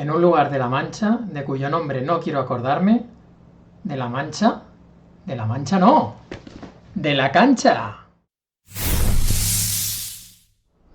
en un lugar de La Mancha, de cuyo nombre no quiero acordarme, de La Mancha no, de la cancha.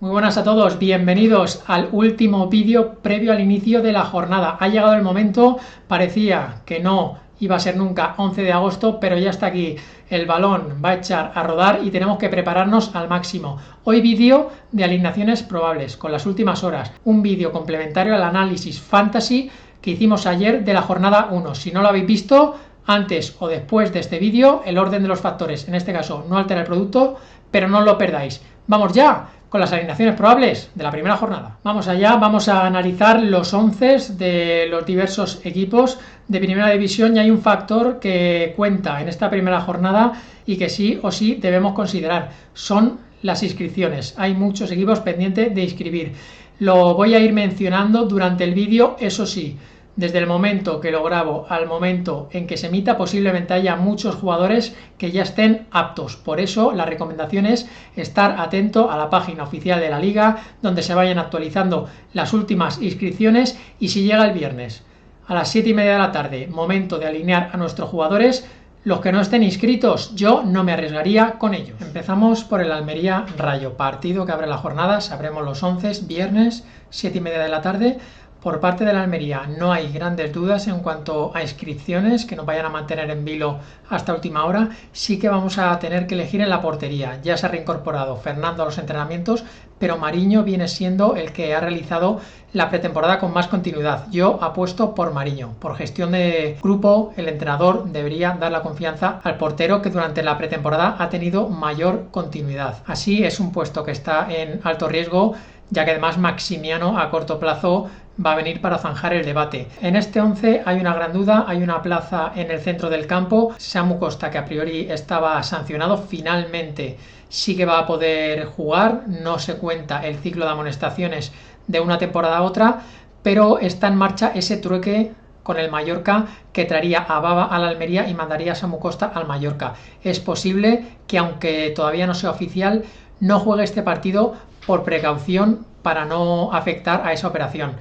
Muy buenas a todos, bienvenidos al último vídeo previo al inicio de la jornada. Ha llegado el momento, parecía que no iba a ser nunca 11 de agosto, pero ya está aquí. El balón va a echar a rodar y tenemos que prepararnos al máximo. Hoy vídeo de alineaciones probables, con las últimas horas. Un vídeo complementario al análisis fantasy que hicimos ayer de la jornada 1. Si no lo habéis visto, antes o después de este vídeo, el orden de los factores, en este caso, no altera el producto, pero no lo perdáis. ¡Vamos ya con las alineaciones probables de la primera jornada! Vamos allá, vamos a analizar los 11 de los diversos equipos de primera división, y hay un factor que cuenta en esta primera jornada y que sí o sí debemos considerar: son las inscripciones. Hay muchos equipos pendientes de inscribir. Lo voy a ir mencionando durante el vídeo, eso sí. Desde el momento que lo grabo al momento en que se emita, posiblemente haya muchos jugadores que ya estén aptos. Por eso la recomendación es estar atento a la página oficial de la liga, donde se vayan actualizando las últimas inscripciones, y si llega el viernes a las 7:30 de la tarde, momento de alinear a nuestros jugadores, los que no estén inscritos, yo no me arriesgaría con ellos. Empezamos por el Almería Rayo, partido que abre la jornada. Sabremos los 11, viernes, 7:30 de la tarde. Por parte de la Almería no hay grandes dudas en cuanto a inscripciones que nos vayan a mantener en vilo hasta última hora. Sí que vamos a tener que elegir en la portería. Ya se ha reincorporado Fernando a los entrenamientos, pero Mariño viene siendo el que ha realizado la pretemporada con más continuidad. Yo apuesto por Mariño. Por gestión de grupo, el entrenador debería dar la confianza al portero, que durante la pretemporada ha tenido mayor continuidad. Así es un puesto que está en alto riesgo, ya que además Maximiano a corto plazo va a venir para zanjar el debate. En este 11 hay una gran duda, hay una plaza en el centro del campo. Samu Costa, que a priori estaba sancionado, finalmente sí que va a poder jugar. No se cuenta el ciclo de amonestaciones de una temporada a otra, pero está en marcha ese trueque con el Mallorca que traería a Baba al Almería y mandaría a Samu Costa al Mallorca. Es posible que, aunque todavía no sea oficial, no juegue este partido por precaución, para no afectar a esa operación.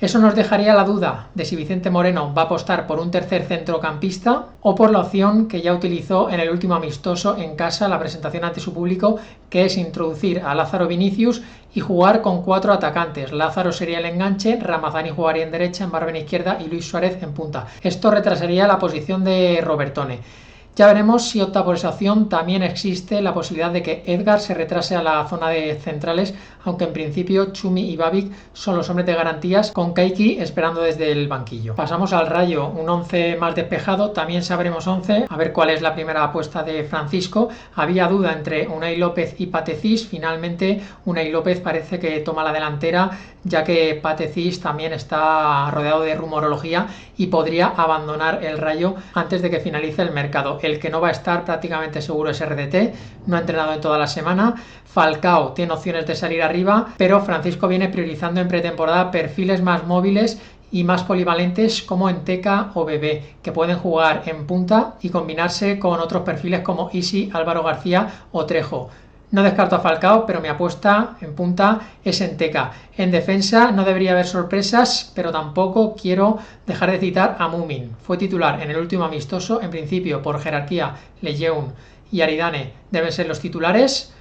Eso nos dejaría la duda de si Vicente Moreno va a apostar por un tercer centrocampista o por la opción que ya utilizó en el último amistoso en casa, la presentación ante su público, que es introducir a Lázaro Vinicius y jugar con 4 atacantes. Lázaro sería el enganche, Ramazani jugaría en derecha, en Barba en izquierda y Luis Suárez en punta. Esto retrasaría la posición de Robertone. Ya veremos si opta por esa opción. También existe la posibilidad de que Edgar se retrase a la zona de centrales, aunque en principio Chumi y Babic son los hombres de garantías, con Keiki esperando desde el banquillo. Pasamos al Rayo, un 11 más despejado. También sabremos 11, a ver cuál es la primera apuesta de Francisco. Había duda entre Unai López y Patecís. Finalmente Unai López parece que toma la delantera, ya que Patecís también está rodeado de rumorología y podría abandonar el Rayo antes de que finalice el mercado. El que no va a estar prácticamente seguro es RDT, no ha entrenado en toda la semana. Falcao tiene opciones de salir arriba, pero Francisco viene priorizando en pretemporada perfiles más móviles y más polivalentes como Enteca o Bebé, que pueden jugar en punta y combinarse con otros perfiles como Isi, Álvaro García o Trejo. No descarto a Falcao, pero mi apuesta en punta es Enteca. En defensa no debería haber sorpresas, pero tampoco quiero dejar de citar a Mumin. Fue titular en el último amistoso. En principio, por jerarquía, Lejeune y Aridane deben ser los titulares,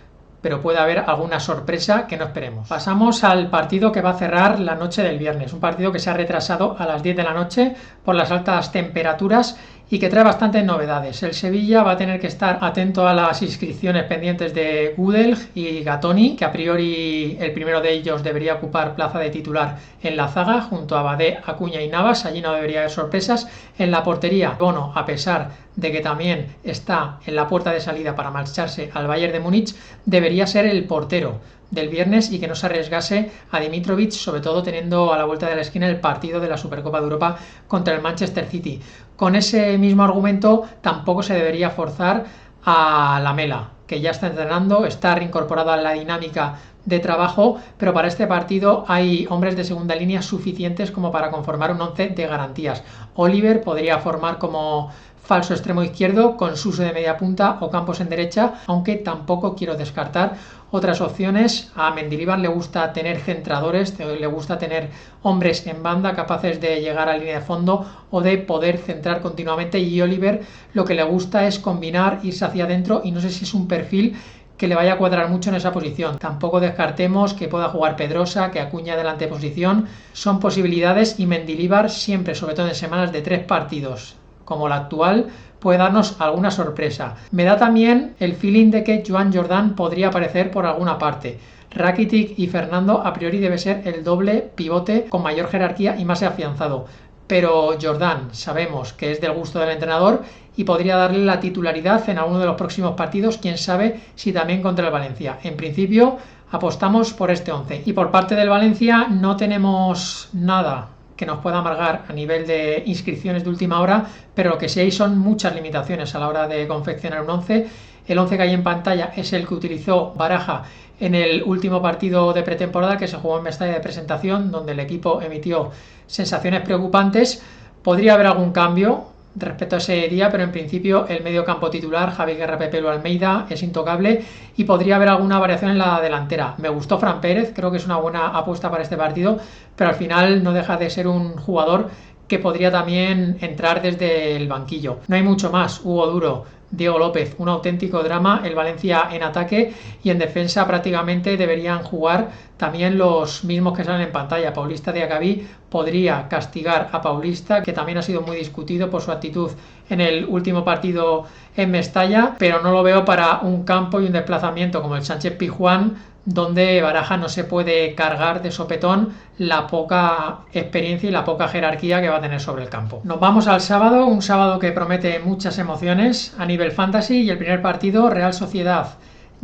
pero puede haber alguna sorpresa que no esperemos. Pasamos al partido que va a cerrar la noche del viernes. Un partido que se ha retrasado a las 10 de la noche por las altas temperaturas y que trae bastantes novedades. El Sevilla va a tener que estar atento a las inscripciones pendientes de Gudelj y Gatoni, que a priori el primero de ellos debería ocupar plaza de titular en la zaga, junto a Badé, Acuña y Navas. Allí no debería haber sorpresas. En la portería, Bono, a pesar de que también está en la puerta de salida para marcharse al Bayern de Múnich, debería ser el portero del viernes y que no se arriesgase a Dimitrovic, sobre todo teniendo a la vuelta de la esquina el partido de la Supercopa de Europa contra el Manchester City. Con ese mismo argumento tampoco se debería forzar a Lamela, que ya está entrenando, está reincorporado a la dinámica de trabajo, pero para este partido hay hombres de segunda línea suficientes como para conformar un 11 de garantías. Oliver podría formar como falso extremo izquierdo con Suso de media punta o Campos en derecha, aunque tampoco quiero descartar otras opciones. A Mendilibar le gusta tener centradores, le gusta tener hombres en banda capaces de llegar a línea de fondo o de poder centrar continuamente, y Oliver lo que le gusta es combinar, irse hacia adentro, y no sé si es un perfil que le vaya a cuadrar mucho en esa posición. Tampoco descartemos que pueda jugar Pedrosa, que Acuña delante de posición. Son posibilidades, y Mendilibar siempre, sobre todo en semanas de 3 partidos como la actual, puede darnos alguna sorpresa. Me da también el feeling de que Joan Jordan podría aparecer por alguna parte. Rakitic y Fernando a priori debe ser el doble pivote con mayor jerarquía y más afianzado, pero Jordan sabemos que es del gusto del entrenador y podría darle la titularidad en alguno de los próximos partidos, quién sabe si también contra el Valencia. En principio apostamos por este 11, y por parte del Valencia no tenemos nada que nos pueda amargar a nivel de inscripciones de última hora, pero lo que sí hay son muchas limitaciones a la hora de confeccionar un 11. El 11 que hay en pantalla es el que utilizó Baraja en el último partido de pretemporada que se jugó en Mestalla de presentación, donde el equipo emitió sensaciones preocupantes. Podría haber algún cambio respecto a ese día, pero en principio el medio campo titular, Javi Guerra, Pepe Lu Almeida, es intocable, y podría haber alguna variación en la delantera. Me gustó Fran Pérez, creo que es una buena apuesta para este partido, pero al final no deja de ser un jugador que podría también entrar desde el banquillo. No hay mucho más. Hugo Duro, Diego López, un auténtico drama. El Valencia en ataque, y en defensa prácticamente deberían jugar también los mismos que salen en pantalla. Paulista Diacabí podría castigar a Paulista, que también ha sido muy discutido por su actitud en el último partido en Mestalla, pero no lo veo para un campo y un desplazamiento como el Sánchez Pizjuán, donde Baraja no se puede cargar de sopetón la poca experiencia y la poca jerarquía que va a tener sobre el campo. Nos vamos al sábado, un sábado que promete muchas emociones a nivel fantasy, y el primer partido, Real Sociedad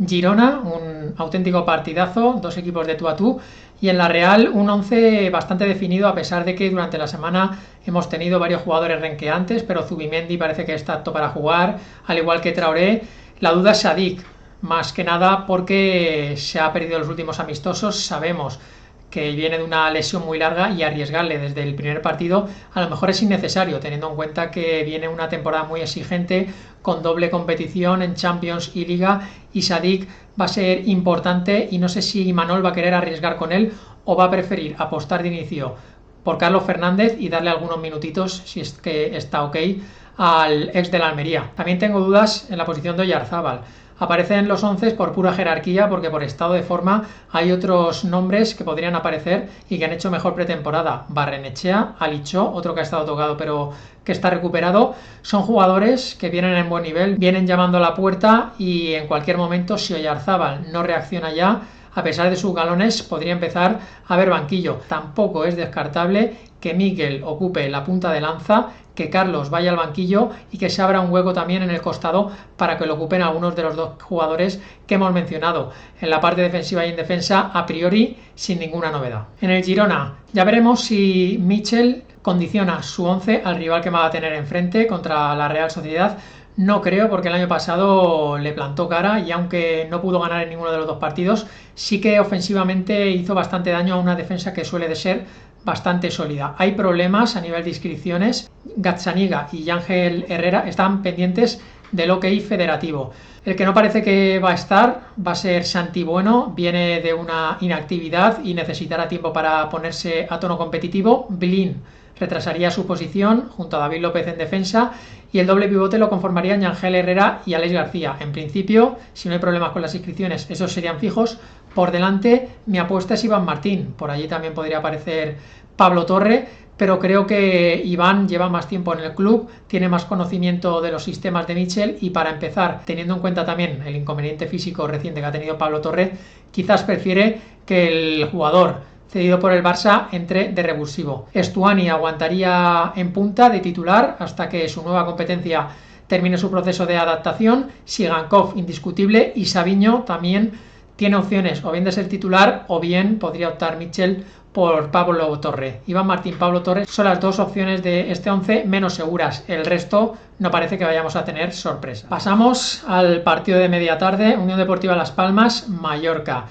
Girona, un auténtico partidazo, 2 equipos de tú a tú, y en la Real un 11 bastante definido, a pesar de que durante la semana hemos tenido varios jugadores renqueantes, pero Zubimendi parece que está apto para jugar, al igual que Traoré. La duda es Sadik, más que nada porque se ha perdido los últimos amistosos. Sabemos que viene de una lesión muy larga, y arriesgarle desde el primer partido a lo mejor es innecesario, teniendo en cuenta que viene una temporada muy exigente con doble competición en Champions y Liga, y Sadik va a ser importante, y no sé si Imanol va a querer arriesgar con él o va a preferir apostar de inicio por Carlos Fernández y darle algunos minutitos, si es que está ok, al ex de la Almería. También tengo dudas en la posición de Oyarzábal. Aparecen los 11 por pura jerarquía, porque por estado de forma hay otros nombres que podrían aparecer y que han hecho mejor pretemporada. Barrenechea, Alichó, otro que ha estado tocado pero que está recuperado. Son jugadores que vienen en buen nivel, vienen llamando a la puerta, y en cualquier momento, si Oyarzábal no reacciona ya, a pesar de sus galones, podría empezar a haber banquillo. Tampoco es descartable que Miguel ocupe la punta de lanza, que Carlos vaya al banquillo y que se abra un hueco también en el costado para que lo ocupen algunos de los 2 jugadores que hemos mencionado. En la parte defensiva y en defensa, a priori, sin ninguna novedad. En el Girona, ya veremos si Michel condiciona su 11 al rival que va a tener enfrente contra la Real Sociedad. No creo, porque el año pasado le plantó cara, y aunque no pudo ganar en ninguno de los 2 partidos, sí que ofensivamente hizo bastante daño a una defensa que suele de ser bastante sólida. Hay problemas a nivel de inscripciones. Gazzaniga y Ángel Herrera están pendientes del OK federativo. El que no parece que va a estar va a ser Santi Bueno, viene de una inactividad y necesitará tiempo para ponerse a tono competitivo. Blin retrasaría su posición junto a David López en defensa, y el doble pivote lo conformarían Ángel Herrera y Alex García. En principio, si no hay problemas con las inscripciones, esos serían fijos. Por delante, mi apuesta es Iván Martín. Por allí también podría aparecer Pablo Torre, pero creo que Iván lleva más tiempo en el club, tiene más conocimiento de los sistemas de Michel, y para empezar, teniendo en cuenta también el inconveniente físico reciente que ha tenido Pablo Torre, quizás prefiere que el jugador cedido por el Barça entre de revulsivo. Estuani aguantaría en punta de titular hasta que su nueva competencia termine su proceso de adaptación. Sigankov indiscutible, y Savinho también tiene opciones o bien de ser titular, o bien podría optar Michel por Pablo Torre. Iván Martín, Pablo Torre son las 2 opciones de este 11 menos seguras. El resto no parece que vayamos a tener sorpresa. Pasamos al partido de media tarde, Unión Deportiva Las Palmas, Mallorca.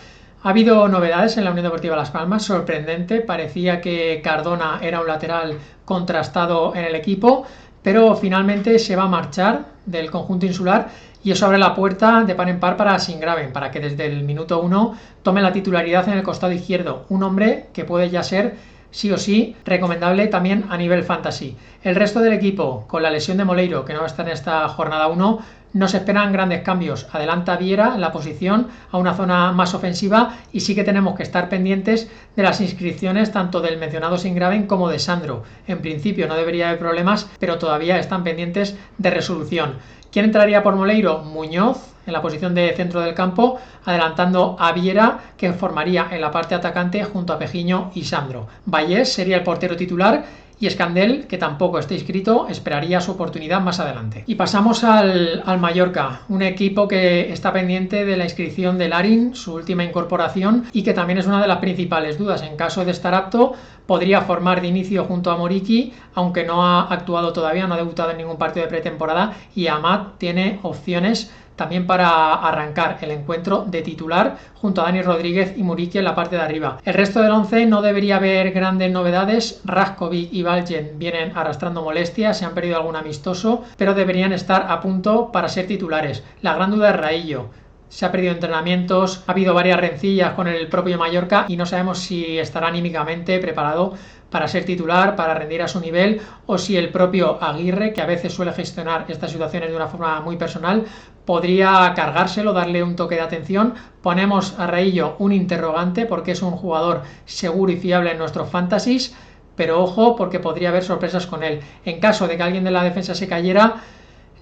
Ha habido novedades en la Unión Deportiva Las Palmas, sorprendente, parecía que Cardona era un lateral contrastado en el equipo, pero finalmente se va a marchar del conjunto insular y eso abre la puerta de par en par para Singraven, para que desde el minuto 1 tome la titularidad en el costado izquierdo, un hombre que puede ya ser sí o sí recomendable también a nivel fantasy. El resto del equipo, con la lesión de Moleiro, que no va a estar en esta jornada 1, no se esperan grandes cambios. Adelanta Viera la posición a una zona más ofensiva y sí que tenemos que estar pendientes de las inscripciones tanto del mencionado Singraven como de Sandro. En principio no debería haber problemas, pero todavía están pendientes de resolución. ¿Quién entraría por Moleiro? Muñoz en la posición de centro del campo, adelantando a Viera, que formaría en la parte atacante junto a Pejiño y Sandro. Vallés sería el portero titular y Escandel, que tampoco está inscrito, esperaría su oportunidad más adelante. Y pasamos al Mallorca, un equipo que está pendiente de la inscripción de Larin, su última incorporación, y que también es una de las principales dudas. En caso de estar apto, podría formar de inicio junto a Moriki, aunque no ha actuado todavía, no ha debutado en ningún partido de pretemporada, y Amat tiene opciones también para arrancar el encuentro de titular junto a Dani Rodríguez y Muriqui en la parte de arriba. El resto del 11 no debería haber grandes novedades. Raskovic y Valjen vienen arrastrando molestias, se han perdido algún amistoso, pero deberían estar a punto para ser titulares. La gran duda es Raillo. Se ha perdido entrenamientos, ha habido varias rencillas con el propio Mallorca y no sabemos si estará anímicamente preparado para ser titular, para rendir a su nivel, o si el propio Aguirre, que a veces suele gestionar estas situaciones de una forma muy personal, podría cargárselo, darle un toque de atención. Ponemos a Raillo un interrogante porque es un jugador seguro y fiable en nuestros fantasies, pero ojo porque podría haber sorpresas con él. En caso de que alguien de la defensa se cayera,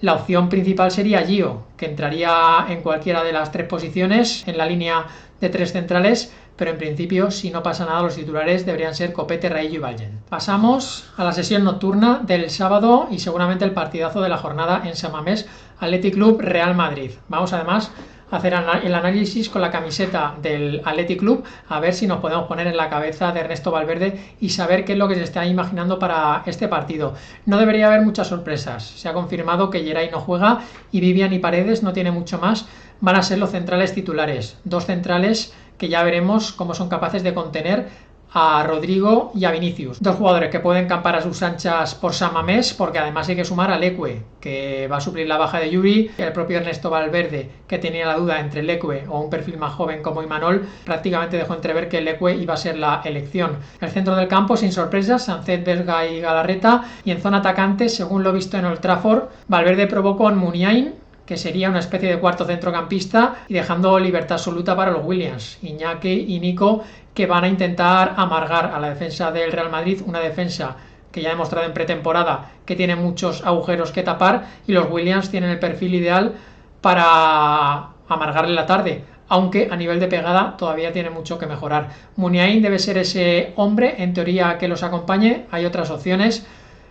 la opción principal sería Gio, que entraría en cualquiera de las tres posiciones en la línea de tres centrales, pero en principio, si no pasa nada, los titulares deberían ser Copete, Raillo y Valjen. Pasamos a la sesión nocturna del sábado y seguramente el partidazo de la jornada en San Mamés, Athletic Club Real Madrid. Vamos además a hacer el análisis con la camiseta del Athletic Club, a ver si nos podemos poner en la cabeza de Ernesto Valverde y saber qué es lo que se está imaginando para este partido. No debería haber muchas sorpresas. Se ha confirmado que Geray no juega y Vivian y Paredes, no tiene mucho más, van a ser los centrales titulares. Dos centrales que ya veremos cómo son capaces de contener a Rodrigo y a Vinicius. Dos jugadores que pueden campar a sus anchas por San Mamés, porque además hay que sumar a Leque, que va a suplir la baja de Yuri. El propio Ernesto Valverde, que tenía la duda entre Leque o un perfil más joven como Imanol, prácticamente dejó entrever que Leque iba a ser la elección. El centro del campo, sin sorpresas, Sancet, Berga y Galarreta. Y en zona atacante, según lo visto en Old Trafford, Valverde probó con Muniain, que sería una especie de cuarto centrocampista, y dejando libertad absoluta para los Williams, Iñaki y Nico, que van a intentar amargar a la defensa del Real Madrid, una defensa que ya ha demostrado en pretemporada que tiene muchos agujeros que tapar, y los Williams tienen el perfil ideal para amargarle la tarde, aunque a nivel de pegada todavía tiene mucho que mejorar. Muniain debe ser ese hombre, en teoría, que los acompañe. Hay otras opciones.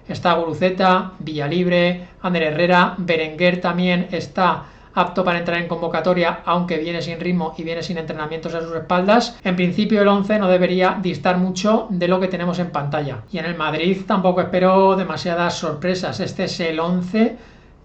Está Guruceta, Villalibre, Ander Herrera, Berenguer también está apto para entrar en convocatoria, aunque viene sin ritmo y viene sin entrenamientos a sus espaldas. En principio el 11 no debería distar mucho de lo que tenemos en pantalla. Y en el Madrid tampoco espero demasiadas sorpresas. Este es el 11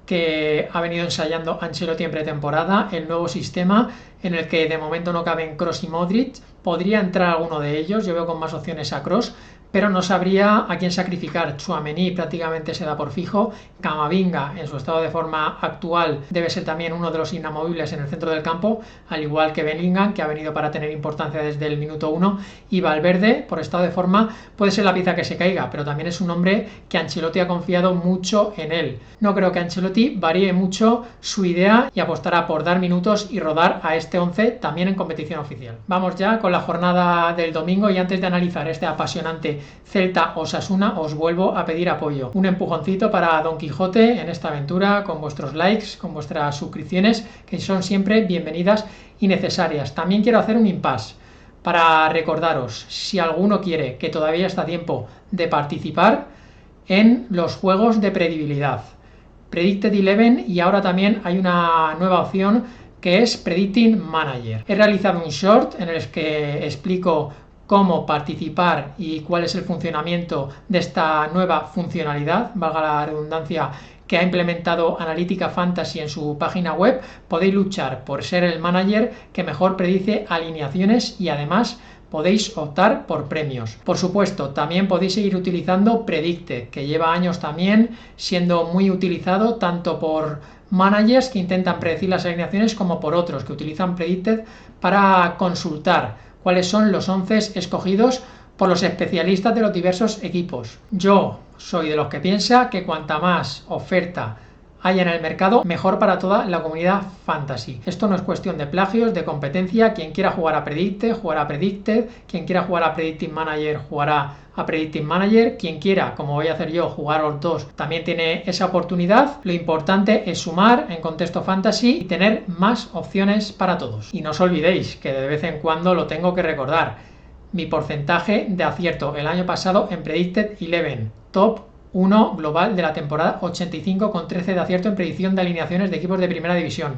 que ha venido ensayando Ancelotti en pretemporada, el nuevo sistema en el que de momento no caben Kroos y Modric. Podría entrar alguno de ellos, yo veo con más opciones a Kroos, pero no sabría a quién sacrificar. Tchouaméni prácticamente se da por fijo. Camavinga, en su estado de forma actual, debe ser también uno de los inamovibles en el centro del campo, al igual que Bellingham, que ha venido para tener importancia desde el minuto 1, y Valverde, por estado de forma, puede ser la pieza que se caiga, pero también es un hombre que Ancelotti ha confiado mucho en él. No creo que Ancelotti varíe mucho su idea y apostará por dar minutos y rodar a este 11 también en competición oficial. Vamos ya con la jornada del domingo, y antes de analizar este apasionante Celta Osasuna, os vuelvo a pedir apoyo. Un empujoncito para Don Quijote en esta aventura, con vuestros likes, con vuestras suscripciones, que son siempre bienvenidas y necesarias. También quiero hacer un impasse para recordaros, si alguno quiere, que todavía está a tiempo de participar en los juegos de predibilidad. Predicted 11, y ahora también hay una nueva opción que es Predicting Manager. He realizado un short en el que explico cómo participar y cuál es el funcionamiento de esta nueva funcionalidad, valga la redundancia, que ha implementado Analítica Fantasy en su página web, podéis luchar por ser el manager que mejor predice alineaciones y además podéis optar por premios. Por supuesto, también podéis seguir utilizando Predicted, que lleva años también siendo muy utilizado tanto por managers que intentan predecir las alineaciones como por otros que utilizan Predicted para consultar cuáles son los 11 escogidos por los especialistas de los diversos equipos. Yo soy de los que piensa que cuanta más oferta haya en el mercado, mejor para toda la comunidad fantasy. Esto no es cuestión de plagios, de competencia. Quien quiera jugar a Predicted, jugará a Predicted. Quien quiera jugar a Predictive Manager, jugará a Predictive Manager. Quien quiera, como voy a hacer yo, jugar a los dos, también tiene esa oportunidad. Lo importante es sumar en contexto fantasy y tener más opciones para todos. Y no os olvidéis que de vez en cuando lo tengo que recordar. Mi porcentaje de acierto el año pasado en Predicted 11, top 1 global de la temporada, 85,13 de acierto en predicción de alineaciones de equipos de primera división.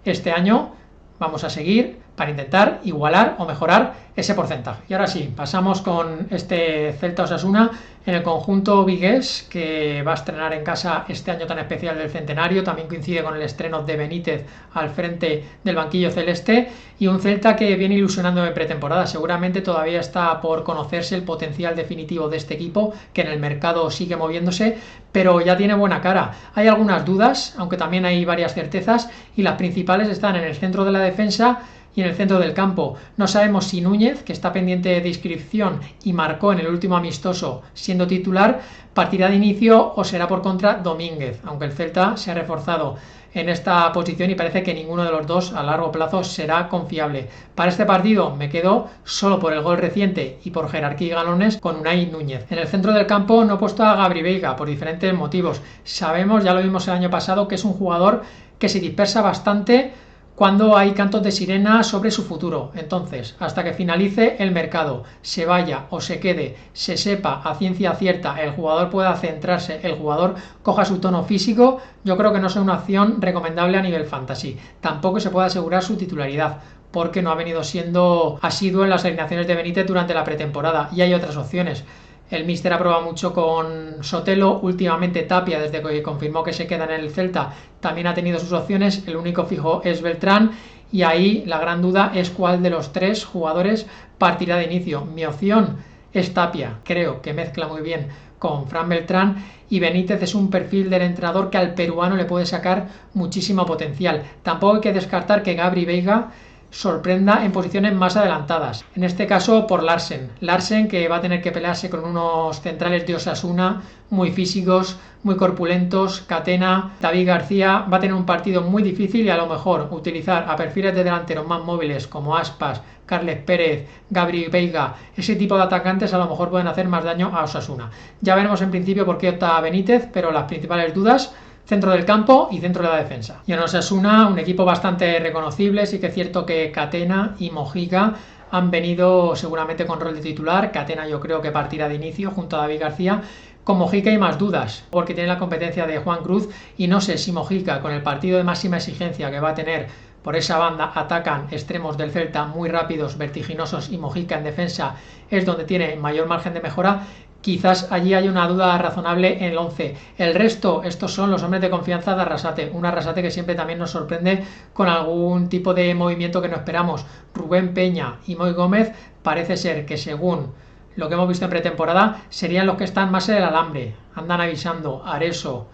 Este año vamos a seguir para intentar igualar o mejorar ese porcentaje. Y ahora sí, pasamos con este Celta Osasuna en el conjunto vigués, que va a estrenar en casa este año tan especial del centenario. También coincide con el estreno de Benítez al frente del banquillo celeste, y un Celta que viene ilusionando en pretemporada. Seguramente todavía está por conocerse el potencial definitivo de este equipo, que en el mercado sigue moviéndose, pero ya tiene buena cara. Hay algunas dudas, aunque también hay varias certezas, y las principales están en el centro de la defensa y en el centro del campo. No sabemos si Núñez, que está pendiente de inscripción y marcó en el último amistoso siendo titular, partirá de inicio o será por contra Domínguez, aunque el Celta se ha reforzado en esta posición y parece que ninguno de los dos a largo plazo será confiable. Para este partido me quedo solo por el gol reciente y por jerarquía y galones con Unai Núñez. En el centro del campo no he puesto a Gabri Veiga por diferentes motivos. Sabemos, ya lo vimos el año pasado, que es un jugador que se dispersa bastante cuando hay cantos de sirena sobre su futuro. Entonces, hasta que finalice el mercado, se vaya o se quede, se sepa a ciencia cierta, el jugador pueda centrarse, el jugador coja su tono físico, yo creo que no es una opción recomendable a nivel fantasy. Tampoco se puede asegurar su titularidad, porque no ha venido siendo asiduo en las alineaciones de Benítez durante la pretemporada, y hay otras opciones. El míster ha probado mucho con Sotelo, últimamente Tapia, desde que confirmó que se queda en el Celta, también ha tenido sus opciones, el único fijo es Beltrán, y ahí la gran duda es cuál de los tres jugadores partirá de inicio. Mi opción es Tapia, creo que mezcla muy bien con Fran Beltrán, y Benítez es un perfil del entrenador que al peruano le puede sacar muchísimo potencial. Tampoco hay que descartar que Gabri Veiga sorprenda en posiciones más adelantadas, en este caso por Larsen, que va a tener que pelearse con unos centrales de Osasuna muy físicos, muy corpulentos. Catena, David García, va a tener un partido muy difícil, y a lo mejor utilizar a perfiles de delanteros más móviles como Aspas, Carles Pérez, Gabri Veiga, ese tipo de atacantes a lo mejor pueden hacer más daño a Osasuna. Ya veremos en principio por qué opta Benítez, pero las principales dudas: centro del campo y centro de la defensa. Y en Osasuna, un equipo bastante reconocible. Sí que es cierto que Catena y Mojica han venido seguramente con rol de titular. Catena yo creo que partirá de inicio junto a David García. Con Mojica hay más dudas, porque tiene la competencia de Juan Cruz, y no sé si Mojica, con el partido de máxima exigencia que va a tener por esa banda, atacan extremos del Celta muy rápidos, vertiginosos, y Mojica en defensa es donde tiene mayor margen de mejora. Quizás allí hay una duda razonable en el 11. El resto, estos son los hombres de confianza de Arrasate. Un Arrasate que siempre también nos sorprende con algún tipo de movimiento que no esperamos. Rubén Peña y Moy Gómez parece ser que, según lo que hemos visto en pretemporada, serían los que están más en el alambre. Andan avisando. Areso,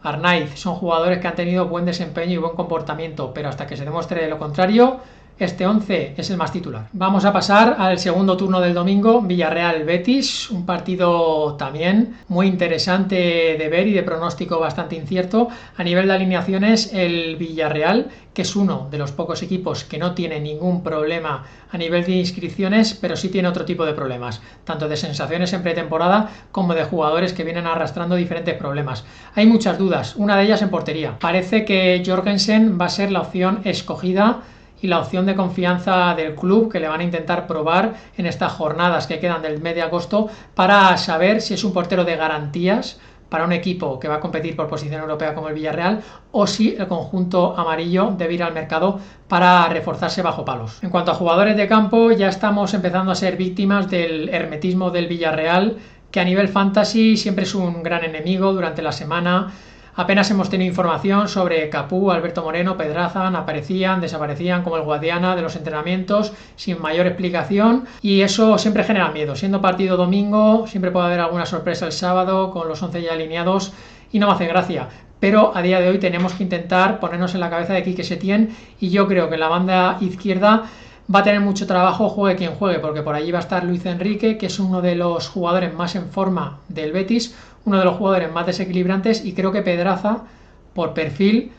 Arnaiz, son jugadores que han tenido buen desempeño y buen comportamiento, pero hasta que se demuestre lo contrario, este 11 es el más titular. Vamos a pasar al segundo turno del domingo, Villarreal-Betis, un partido también muy interesante de ver y de pronóstico bastante incierto. A nivel de alineaciones, el Villarreal, que es uno de los pocos equipos que no tiene ningún problema a nivel de inscripciones, pero sí tiene otro tipo de problemas, tanto de sensaciones en pretemporada como de jugadores que vienen arrastrando diferentes problemas. Hay muchas dudas, una de ellas en portería. Parece que Jorgensen va a ser la opción escogida y la opción de confianza del club, que le van a intentar probar en estas jornadas que quedan del mes de agosto para saber si es un portero de garantías para un equipo que va a competir por posición europea como el Villarreal, o si el conjunto amarillo debe ir al mercado para reforzarse bajo palos. En cuanto a jugadores de campo, ya estamos empezando a ser víctimas del hermetismo del Villarreal, que a nivel fantasy siempre es un gran enemigo durante la semana. Apenas hemos tenido información sobre Capú, Alberto Moreno, Pedraza, aparecían, desaparecían como el Guadiana de los entrenamientos sin mayor explicación, y eso siempre genera miedo. Siendo partido domingo, siempre puede haber alguna sorpresa el sábado con los 11 ya alineados y no me hace gracia. Pero a día de hoy tenemos que intentar ponernos en la cabeza de Quique Setién, y yo creo que en la banda izquierda va a tener mucho trabajo juegue quien juegue, porque por allí va a estar Luis Enrique, que es uno de los jugadores más en forma del Betis, uno de los jugadores más desequilibrantes, y creo que Pedraza, por perfil,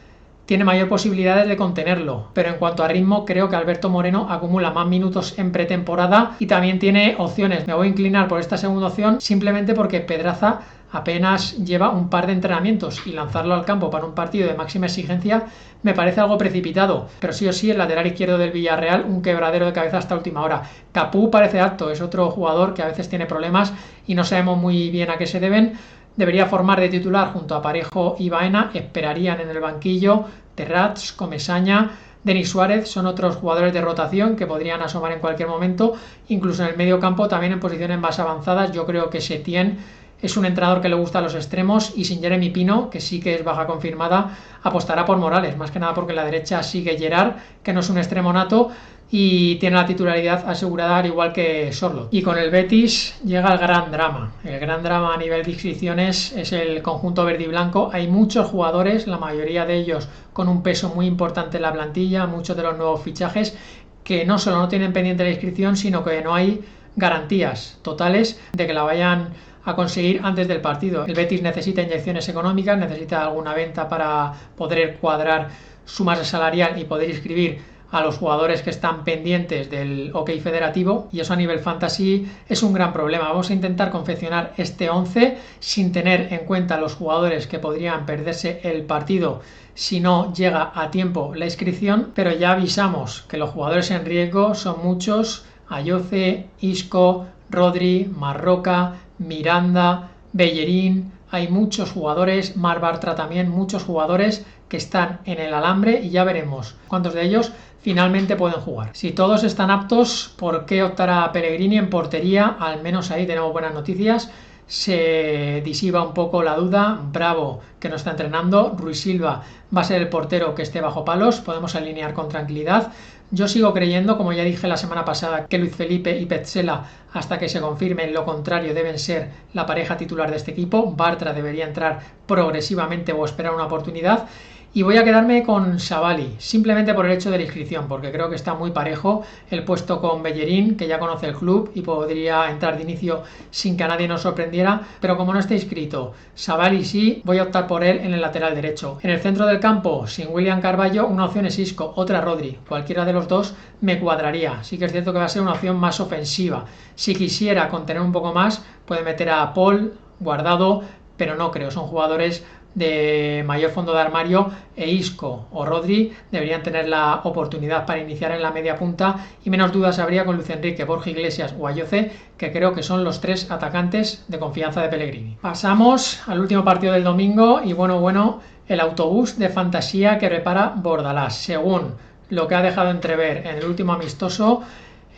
tiene mayor posibilidades de contenerlo. Pero en cuanto a ritmo, creo que Alberto Moreno acumula más minutos en pretemporada y también tiene opciones. Me voy a inclinar por esta segunda opción simplemente porque Pedraza apenas lleva un par de entrenamientos, y lanzarlo al campo para un partido de máxima exigencia me parece algo precipitado. Pero sí o sí, el lateral izquierdo del Villarreal, un quebradero de cabeza hasta última hora. Capú parece apto, es otro jugador que a veces tiene problemas y no sabemos muy bien a qué se deben. Debería formar de titular junto a Parejo y Baena. Esperarían en el banquillo Terrats, Comesaña, Denis Suárez. Son otros jugadores de rotación que podrían asomar en cualquier momento. Incluso en el medio campo, también en posiciones más avanzadas, yo creo que Setién es un entrenador que le gusta a los extremos, y sin Jeremy Pino, que sí que es baja confirmada, apostará por Morales, más que nada porque en la derecha sigue Gerard, que no es un extremo nato y tiene la titularidad asegurada al igual que Sorloth. Y con el Betis llega el gran drama. El gran drama a nivel de inscripciones es el conjunto verde y blanco. Hay muchos jugadores, la mayoría de ellos con un peso muy importante en la plantilla, muchos de los nuevos fichajes, que no solo no tienen pendiente la inscripción, sino que no hay garantías totales de que la vayan a conseguir antes del partido. El Betis necesita inyecciones económicas, necesita alguna venta para poder cuadrar su masa salarial y poder inscribir a los jugadores que están pendientes del OK federativo, y eso a nivel fantasy es un gran problema. Vamos a intentar confeccionar este 11 sin tener en cuenta los jugadores que podrían perderse el partido si no llega a tiempo la inscripción, pero ya avisamos que los jugadores en riesgo son muchos: Ayoce, Isco, Rodri, Marroca, Miranda, Bellerín. Hay muchos jugadores, Marc Bartra también, muchos jugadores que están en el alambre, y ya veremos cuántos de ellos finalmente pueden jugar. Si todos están aptos, ¿por qué optar a Pellegrini en portería? Al menos ahí tenemos buenas noticias. Se disipa un poco la duda. Bravo, que no está entrenando. Rui Silva va a ser el portero que esté bajo palos. Podemos alinear con tranquilidad. Yo sigo creyendo, como ya dije la semana pasada, que Luis Felipe y Petzela, hasta que se confirme lo contrario, deben ser la pareja titular de este equipo. Bartra debería entrar progresivamente o esperar una oportunidad. Y voy a quedarme con Savali, simplemente por el hecho de la inscripción, porque creo que está muy parejo el puesto con Bellerín, que ya conoce el club y podría entrar de inicio sin que a nadie nos sorprendiera, pero como no está inscrito Savali, sí, voy a optar por él en el lateral derecho. En el centro del campo, sin William Carballo, una opción es Isco, otra Rodri. Cualquiera de los dos me cuadraría. Sí que es cierto que va a ser una opción más ofensiva. Si quisiera contener un poco más, puede meter a Paul, Guardado, pero no creo. Son jugadores de mayor fondo de armario, e Isco o Rodri deberían tener la oportunidad para iniciar en la media punta, y menos dudas habría con Luis Enrique, Borja Iglesias o Ayoce, que creo que son los tres atacantes de confianza de Pellegrini. Pasamos al último partido del domingo, y bueno, el autobús de fantasía que prepara Bordalás. Según lo que ha dejado entrever en el último amistoso,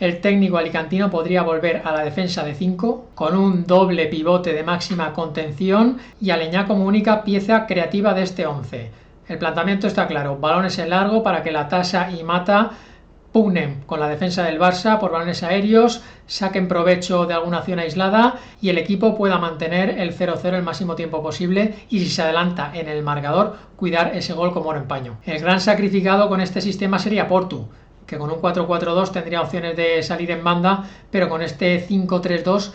el técnico alicantino podría volver a la defensa de 5 con un doble pivote de máxima contención y Aleñá como única pieza creativa de este 11. El planteamiento está claro: balones en largo para que Latasa y Mata pugnen con la defensa del Barça por balones aéreos, saquen provecho de alguna acción aislada y el equipo pueda mantener el 0-0 el máximo tiempo posible, y si se adelanta en el marcador, cuidar ese gol como oro en paño. El gran sacrificado con este sistema sería Portu, que con un 4-4-2 tendría opciones de salir en banda, pero con este 5-3-2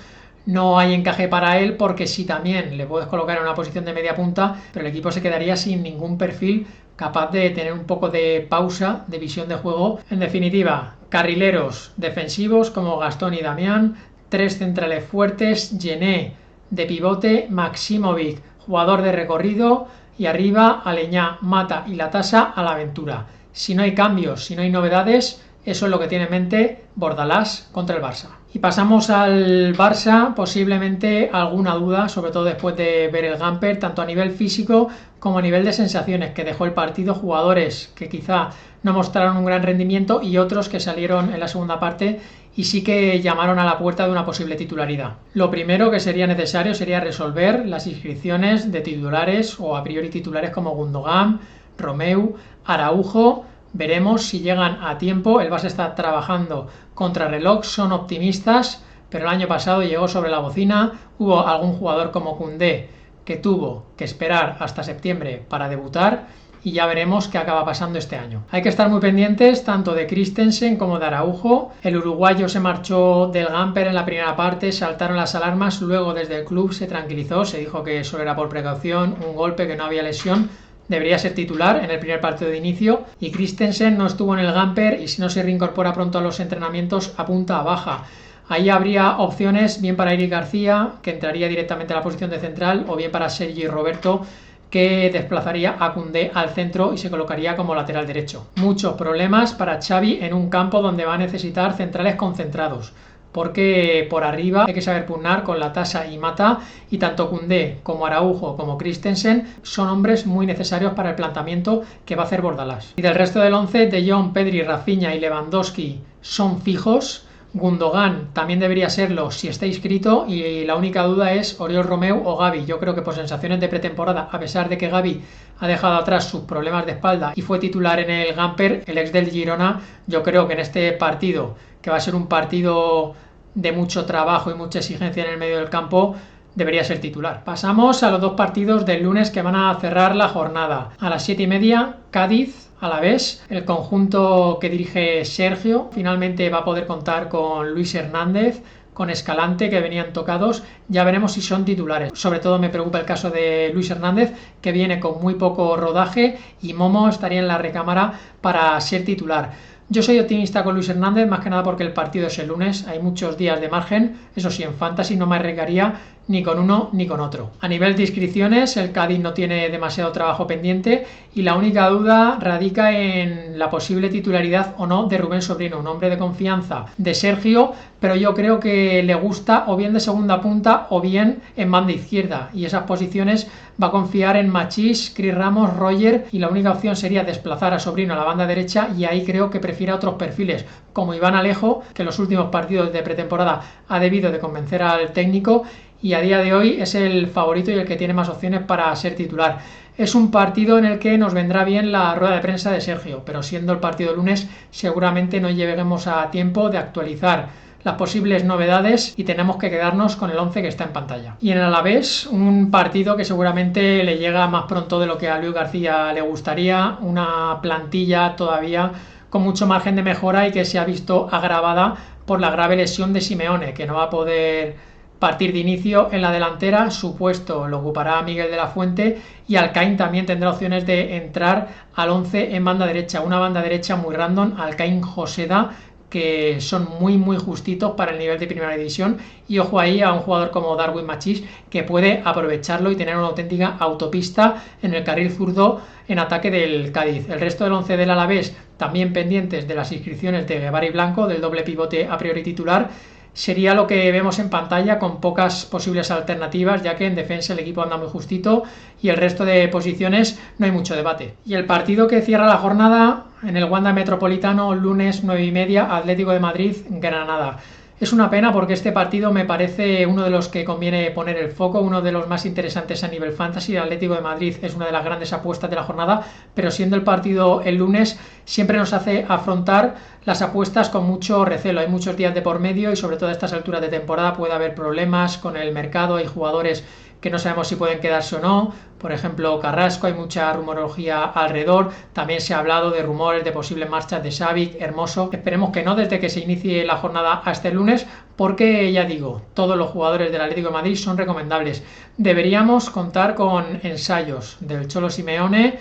no hay encaje para él, porque sí también le puedes colocar en una posición de media punta, pero el equipo se quedaría sin ningún perfil capaz de tener un poco de pausa, de visión de juego. En definitiva, carrileros defensivos como Gastón y Damián, tres centrales fuertes, Gené de pivote, Maximovic jugador de recorrido, y arriba Aleñá, Mata y Latasa a la aventura. Si no hay cambios, si no hay novedades, eso es lo que tiene en mente Bordalás contra el Barça. Y pasamos al Barça, posiblemente alguna duda, sobre todo después de ver el Gamper, tanto a nivel físico como a nivel de sensaciones que dejó el partido. Jugadores que quizá no mostraron un gran rendimiento y otros que salieron en la segunda parte y sí que llamaron a la puerta de una posible titularidad. Lo primero que sería necesario sería resolver las inscripciones de titulares o a priori titulares como Gundogan, Romeu, Araujo. Veremos si llegan a tiempo. El Barça está trabajando contra reloj, son optimistas, pero el año pasado llegó sobre la bocina. Hubo algún jugador como Koundé que tuvo que esperar hasta septiembre para debutar y ya veremos qué acaba pasando este año. Hay que estar muy pendientes tanto de Christensen como de Araujo. El uruguayo se marchó del Gamper en la primera parte, saltaron las alarmas, luego desde el club se tranquilizó, se dijo que solo era por precaución, un golpe, que no había lesión. Debería ser titular en el primer partido de inicio y Christensen no estuvo en el Gamper y si no se reincorpora pronto a los entrenamientos apunta a baja. Ahí habría opciones bien para Eric García, que entraría directamente a la posición de central, o bien para Sergi Roberto, que desplazaría a Koundé al centro y se colocaría como lateral derecho. Muchos problemas para Xavi en un campo donde va a necesitar centrales concentrados, porque por arriba hay que saber pugnar con Latasa y Mata, y tanto Koundé como Araujo como Christensen son hombres muy necesarios para el planteamiento que va a hacer Bordalás. Y del resto del 11, De Jong, Pedri, Rafinha y Lewandowski son fijos. Gundogan también debería serlo si está inscrito y la única duda es Oriol Romeu o Gavi. Yo creo que por sensaciones de pretemporada, a pesar de que Gavi ha dejado atrás sus problemas de espalda y fue titular en el Gamper, el ex del Girona, yo creo que en este partido, que va a ser un partido de mucho trabajo y mucha exigencia en el medio del campo, debería ser titular. Pasamos a los dos partidos del lunes que van a cerrar la jornada. A las 7:30, Cádiz Alavés, el conjunto que dirige Sergio finalmente va a poder contar con Luis Hernández, con Escalante, que venían tocados. Ya veremos si son titulares. Sobre todo me preocupa el caso de Luis Hernández, que viene con muy poco rodaje, y Momo estaría en la recámara para ser titular. Yo soy optimista con Luis Hernández, más que nada porque el partido es el lunes, hay muchos días de margen. Eso sí, en Fantasy no me arriesgaría ni con uno ni con otro. A nivel de inscripciones, el Cádiz no tiene demasiado trabajo pendiente y la única duda radica en la posible titularidad o no de Rubén Sobrino, un hombre de confianza de Sergio, pero yo creo que le gusta o bien de segunda punta o bien en banda izquierda, y esas posiciones va a confiar en Machís, Cris Ramos, Roger, y la única opción sería desplazar a Sobrino a la banda derecha, y ahí creo que prefiere otros perfiles como Iván Alejo, que en los últimos partidos de pretemporada ha debido de convencer al técnico y a día de hoy es el favorito y el que tiene más opciones para ser titular. Es un partido en el que nos vendrá bien la rueda de prensa de Sergio, pero siendo el partido lunes seguramente no lleguemos a tiempo de actualizar las posibles novedades y tenemos que quedarnos con el 11 que está en pantalla. Y en el Alavés, un partido que seguramente le llega más pronto de lo que a Luis García le gustaría, una plantilla todavía con mucho margen de mejora y que se ha visto agravada por la grave lesión de Simeone, que no va a poder partir de inicio en la delantera. Su puesto lo ocupará Miguel de la Fuente y Alcaín también tendrá opciones de entrar al 11 en banda derecha, una banda derecha muy random, Alcaín, Joseda, que son muy justitos para el nivel de primera división, y ojo ahí a un jugador como Darwin Machís, que puede aprovecharlo y tener una auténtica autopista en el carril zurdo en ataque del Cádiz. El resto del 11 del Alavés también pendientes de las inscripciones de Guevara y Blanco, del doble pivote a priori titular. Sería lo que vemos en pantalla, con pocas posibles alternativas, ya que en defensa el equipo anda muy justito y el resto de posiciones no hay mucho debate. Y el partido que cierra la jornada en el Wanda Metropolitano, lunes 9:30, Atlético de Madrid, Granada. Es una pena porque este partido me parece uno de los que conviene poner el foco, uno de los más interesantes a nivel fantasy. El Atlético de Madrid es una de las grandes apuestas de la jornada, pero siendo el partido el lunes siempre nos hace afrontar las apuestas con mucho recelo. Hay muchos días de por medio y sobre todo a estas alturas de temporada puede haber problemas con el mercado. Hay jugadores que no sabemos si pueden quedarse o no, por ejemplo Carrasco, hay mucha rumorología alrededor, también se ha hablado de rumores de posibles marchas de Savic, Hermoso. Esperemos que no desde que se inicie la jornada hasta el lunes, porque ya digo, todos los jugadores del Atlético de Madrid son recomendables. Deberíamos contar con ensayos del Cholo Simeone,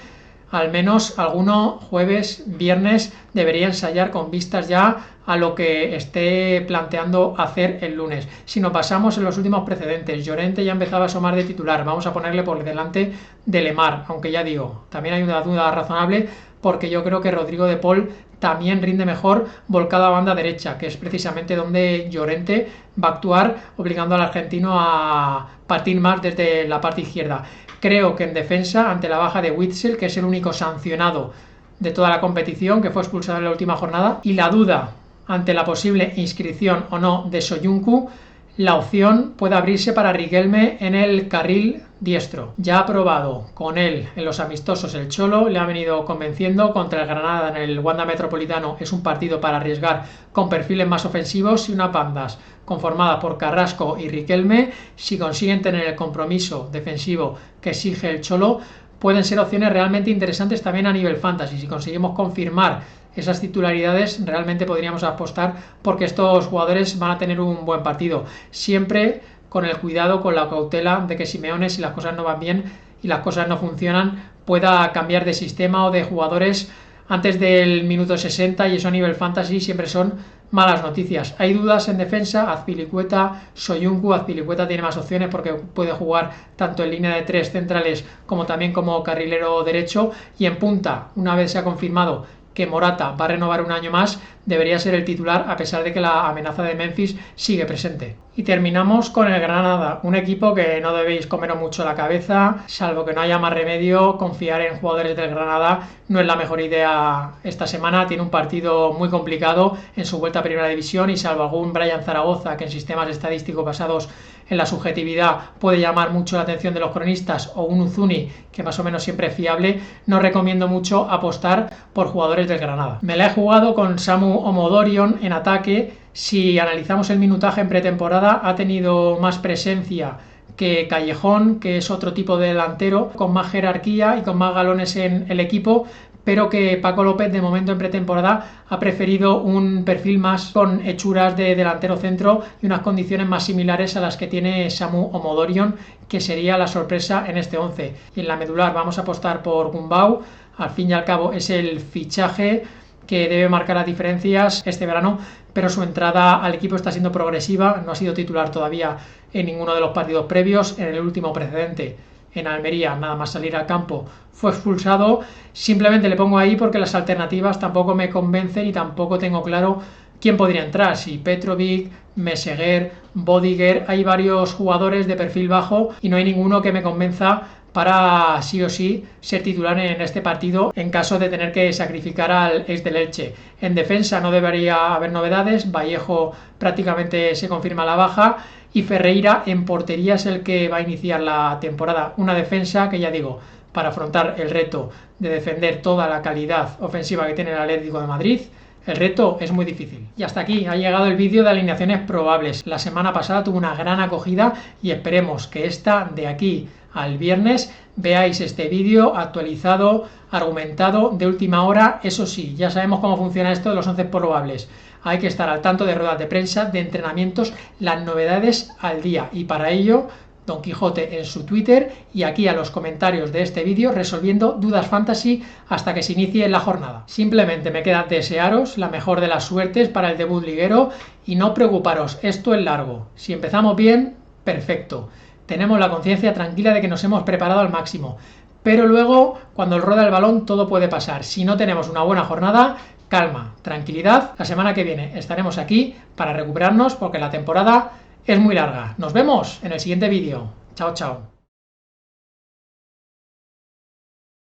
al menos alguno jueves, viernes, debería ensayar con vistas ya a lo que esté planteando hacer el lunes. Si nos pasamos en los últimos precedentes, Llorente ya empezaba a asomar de titular, vamos a ponerle por delante de Lemar, aunque ya digo, también hay una duda razonable, porque yo creo que Rodrigo de Paul también rinde mejor volcado a banda derecha, que es precisamente donde Llorente va a actuar, obligando al argentino a partir más desde la parte izquierda. Creo que en defensa, ante la baja de Witsel, que es el único sancionado de toda la competición, que fue expulsado en la última jornada, y la duda ante la posible inscripción o no de Soyuncu, la opción puede abrirse para Riquelme en el carril diestro. Ya ha probado con él en los amistosos el Cholo, le ha venido convenciendo. Contra el Granada en el Wanda Metropolitano es un partido para arriesgar con perfiles más ofensivos y unas bandas conformadas por Carrasco y Riquelme. Si consiguen tener el compromiso defensivo que exige el Cholo, pueden ser opciones realmente interesantes también a nivel fantasy. Si conseguimos confirmar esas titularidades, realmente podríamos apostar porque estos jugadores van a tener un buen partido, siempre con el cuidado, con la cautela de que Simeone, si las cosas no van bien y las cosas no funcionan, pueda cambiar de sistema o de jugadores antes del minuto 60, y eso a nivel fantasy siempre son malas noticias. Hay dudas en defensa, Azpilicueta, Soyuncu. Azpilicueta tiene más opciones porque puede jugar tanto en línea de 3 centrales como también como carrilero derecho, y en punta, una vez se ha confirmado que Morata va a renovar un año más, debería ser el titular a pesar de que la amenaza de Memphis sigue presente. Y terminamos con el Granada, un equipo que no debéis comeros mucho la cabeza, salvo que no haya más remedio. Confiar en jugadores del Granada no es la mejor idea esta semana. Tiene un partido muy complicado en su vuelta a Primera División, y salvo algún Brian Zaragoza que en sistemas estadísticos basados en la subjetividad puede llamar mucho la atención de los cronistas, o un Uzuni que más o menos siempre es fiable, no recomiendo mucho apostar por jugadores del Granada. Me la he jugado con Samu Omodorion en ataque. Si analizamos el minutaje en pretemporada, ha tenido más presencia que Callejón, que es otro tipo de delantero con más jerarquía y con más galones en el equipo, pero que Paco López de momento en pretemporada ha preferido un perfil más con hechuras de delantero centro y unas condiciones más similares a las que tiene Samu Omodorion, que sería la sorpresa en este 11. Y en la medular vamos a apostar por Gumbau. Al fin y al cabo es el fichaje que debe marcar las diferencias este verano, pero su entrada al equipo está siendo progresiva. No ha sido titular todavía en ninguno de los partidos previos. En el último precedente en Almería, nada más salir al campo, fue expulsado. Simplemente le pongo ahí porque las alternativas tampoco me convencen y tampoco tengo claro quién podría entrar. Si Petrovic, Meseguer, Bodiger, hay varios jugadores de perfil bajo y no hay ninguno que me convenza para sí o sí ser titular en este partido en caso de tener que sacrificar al ex del Elche. En defensa no debería haber novedades. Vallejo prácticamente se confirma la baja, y Ferreira en portería es el que va a iniciar la temporada. Una defensa que, ya digo, para afrontar el reto de defender toda la calidad ofensiva que tiene el Atlético de Madrid, el reto es muy difícil. Y hasta aquí ha llegado el vídeo de alineaciones probables. La semana pasada tuvo una gran acogida y esperemos que esta, de aquí al viernes, veáis este vídeo actualizado, argumentado, de última hora. Eso sí, ya sabemos cómo funciona esto de los 11 probables. Hay que estar al tanto de ruedas de prensa, de entrenamientos, las novedades al día, y para ello Don Quijote en su Twitter y aquí a los comentarios de este vídeo resolviendo dudas fantasy hasta que se inicie la jornada. Simplemente me queda desearos la mejor de las suertes para el debut liguero y no preocuparos, esto es largo. Si empezamos bien, perfecto. Tenemos la conciencia tranquila de que nos hemos preparado al máximo, pero luego cuando rueda el balón todo puede pasar. Si no tenemos una buena jornada, calma, tranquilidad. La semana que viene estaremos aquí para recuperarnos porque la temporada es muy larga. Nos vemos en el siguiente vídeo. Chao, chao.